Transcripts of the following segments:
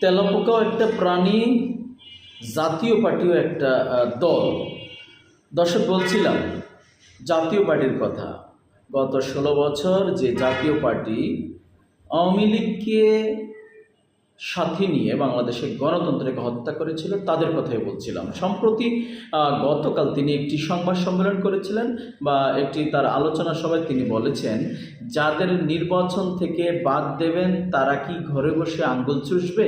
তেলাপোকাও একটা প্রাণী, জাতীয় পার্টিও একটা দল। দর্শক, বলছিলাম জাতীয় পার্টির কথা। গত 16 বছর যে জাতীয় পার্টি আওয়ামী লীগকে সাথে নিয়ে বাংলাদেশের গণতন্ত্রকে হত্যা করেছিল, তাদের কথাই বলছিলাম। সম্প্রতি গতকাল তিনি একটি সংবাদ সম্মেলন করেছিলেন বা একটি তার আলোচনা সভায় তিনি বলেছেন, যাদের নির্বাচন থেকে বাদ দেবেন তারা কি ঘরে বসে আঙ্গুল চুষবে?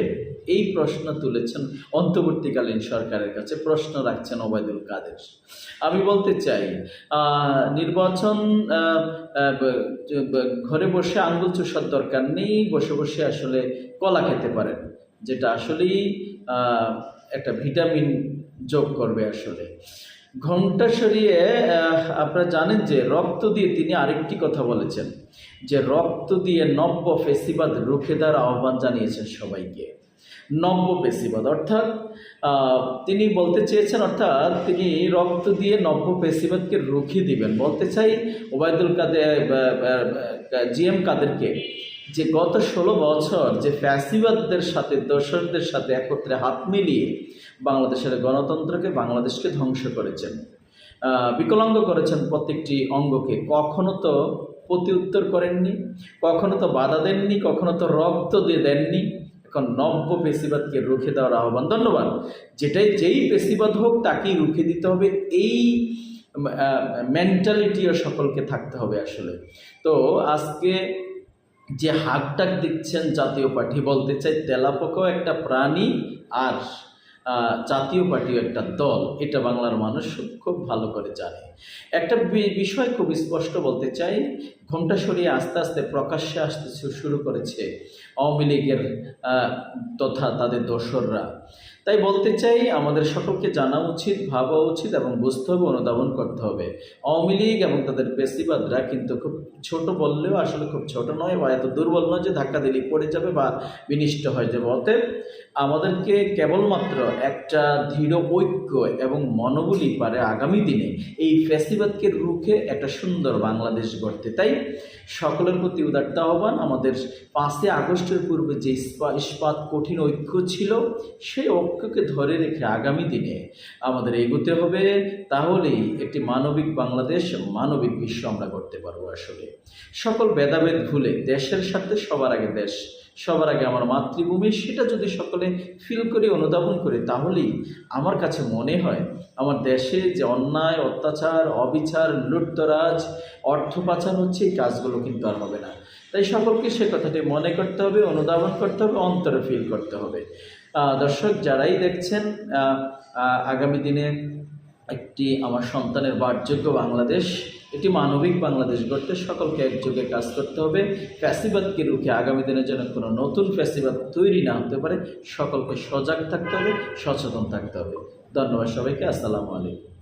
এই প্রশ্ন তুলেছেন অন্তর্বর্তীকালীন সরকারের কাছে, প্রশ্ন রাখছেন ওবায়দুল কাদের। আমি বলতে চাই, নির্বাচন ঘরে বসে আঙ্গুল চুষার দরকার নেই, বসে বসে আসলে কলা খেতে পারেন, যেটা আসলেই একটা ভিটামিন যোগ করবে। আসলে ঘন্টা সরিয়ে আপনারা জানেন যে রক্ত দিয়ে তিনি আরেকটি কথা বলেছেন, যে রক্ত দিয়ে নব্য ফেসিবাদ রুখে দেওয়ার আহ্বান জানিয়েছেন সবাইকে। নব্য পেশিবাদ অর্থাৎ তিনি বলতে চেয়েছেন, অর্থাৎ তিনি রক্ত দিয়ে নব্য পেশিবাদকে রুখে দিবেন। বলতে চাই ওবায়দুল কাদের, জিএম কাদেরকে, যে গত 16 বছর যে ফ্যাসিবাদদের সাথে, দোসরদের সাথে একত্রে হাত মিলিয়ে বাংলাদেশের গণতন্ত্রকে, বাংলাদেশকে ধ্বংস করেছেন, বিকলাঙ্গ করেছেন প্রত্যেকটি অঙ্গকে, কখনো তো প্রতি উত্তর করেননি, কখনো তো বাধা দেননি, কখনো তো রক্ত দিয়ে দেননি। এখন নব্য পেশিবাদকে রুখে দেওয়ার আহ্বান। ধন্যবাদ। যেই পেশিবাদ হোক তাকেই রুখে দিতে হবে, এই মেন্টালিটিও সকলকে থাকতে হবে আসলে। তো আজকে যে হাকডাক দিচ্ছেন জাতীয় পার্টি, বলতে চাই তেলাপোকাও একটা প্রাণী আর জাতীয় পার্টিও একটা দল, এটা বাংলার মানুষ খুব ভালো করে জানে। একটা বিষয় খুব স্পষ্ট বলতে চাই, ঘোমটা সরিয়ে আস্তে আস্তে প্রকাশ্যে আসতে শুরু করেছে আওয়ামী লীগের তথা তাদের দোসররা। তাই বলতে চাই, আমাদের সকলকে জানা উচিত, ভাবা উচিত এবং বুঝতে হবে, অনুধাবন করতে হবে। আওয়ামী লীগ এবং তাদের পেশিবাদরা কিন্তু খুব ছোট বললেও আসলে খুব ছোট নয়, বা এত দুর্বল নয় যে ধাক্কা দিলে পড়ে যাবে বা বিনিষ্ট হয়ে যাবে। অতএব আমাদেরকে কেবলমাত্র একটা দৃঢ় ঐক্য এবং মনোবলই পারে আগামী দিনে এই ফ্যাসিবাদকে রুখে একটা সুন্দর বাংলাদেশ গড়তে। তাই সকলের প্রতি উদারতা আহ্বান, আমাদের 5 আগস্টের পূর্বে যে ইস্পাত কঠিন ঐক্য ছিল, সেই ঐক্যকে ধরে রেখে আগামী দিনে আমাদের এগোতে হবে। তাহলেই একটি মানবিক বাংলাদেশ, মানবিক বিশ্ব আমরা করতে পারবো। আসলে সকল ভেদাভেদ ভুলে দেশের সাথে সবার আগে দেশ, সবার আগে আমার মাতৃভূমি, সেটা যদি সকলে ফিল করে, অনুধাবন করে, তাহলেই আমার কাছে মনে হয় আমার দেশে যে অন্যায়, অত্যাচার, অবিচার, লুটতরাজ, অর্থ পাচার হচ্ছে, এই কাজগুলো কিন্তু আর হবে না। তাই সকলকে সে কথাটি মনে করতে হবে, অনুধাবন করতে হবে, অন্তরে ফিল করতে হবে। দর্শক যারাই দেখছেন, আগামী দিনে একটি আমার সন্তানের বাসযোগ্য বাংলাদেশ, এটি মানবিক বাংলাদেশ গড়তে সকলকে একযোগে কাজ করতে হবে। ফ্যাসিবাদকে রুখে আগামী দিনে যেন কোনো নতুন ফ্যাসিবাদ তৈরি না হতে পারে, সকলকে সজাগ থাকতে হবে, সচেতন থাকতে হবে। ধন্যবাদ সবাইকে। আসসালামু আলাইকুম।